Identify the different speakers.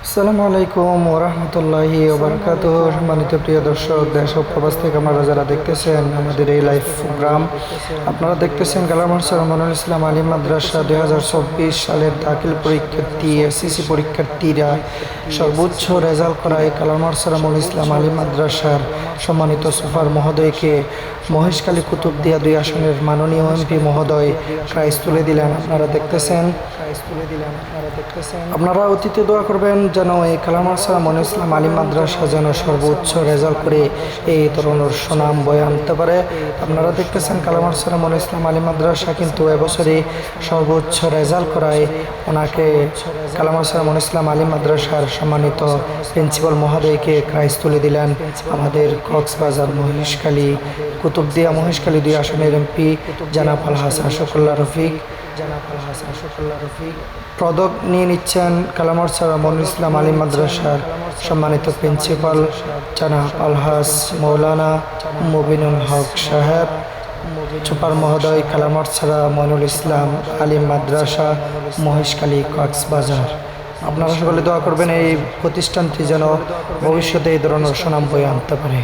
Speaker 1: আসসালামু আলাইকুম ওরহমতুল্লাহি ওবরাকাতুহ। সম্মানিত প্রিয় দর্শক, দেশ ও প্রবাস থেকে আপনারা যারা দেখতেছেন আমাদের এই লাইভ প্রোগ্রাম, আপনারা দেখতেছেন কালামার স্যার মনুল ইসলাম আলী মাদ্রাসা 2024 সালের দাখিল পরীক্ষার্থী এসএসসি পরীক্ষার্থীরা সর্বোচ্চ রেজাল্ট করায় কালামার স্যার মনুল ইসলাম আলী মাদ্রাসার সম্মানিত সুপার মহোদয়কে মহেশখালী কুতুবদিয়া 2 আসনের মাননীয় এমপি মহোদয় প্রাইজ তুলে দিলেন। আপনারা অতীতে দোয়া করবেন যেন এই কালামার স্যার মনুল ইসলাম আলী মাদ্রাসা যেন সর্বোচ্চ রেজাল্ট করে এই ধরনের সুনাম বয়ে আনতে পারে। আপনারা দেখতেছেন কালামার স্যার মনুল ইসলাম আলী মাদ্রাসা কিন্তু এবছরই সর্বোচ্চ রেজাল্ট করায় ওনাকে কালামার স্যার মনুল ইসলাম আলী মাদ্রাসার সম্মানিত প্রিন্সিপাল মহোদয়কে প্রাইজ তুলে দিলেন আমাদের কক্সবাজার মহেশখালী কুতুবদিয়া মহেশখালী 2 আসনের এমপি জনাব আলহাজ আশফাকুল্লাহ রফিক। পদক নিয়ে নিচ্ছেন কালামার স্যার মনুল ইসলাম আলী মাদ্রাসার সম্মানিত প্রিন্সিপাল জনাব আলহাজ মৌলানা মুবিনুল হক সাহেব, সুপার মহোদয় কালামার স্যার মনুল ইসলাম আলী মাদ্রাসা মহেশখালী কক্সবাজার। আপনারা সকলে দোয়া করবেন এই প্রতিষ্ঠানটি যেন ভবিষ্যতে এই ধরনের সুনাম বয়ে আনতে পারে।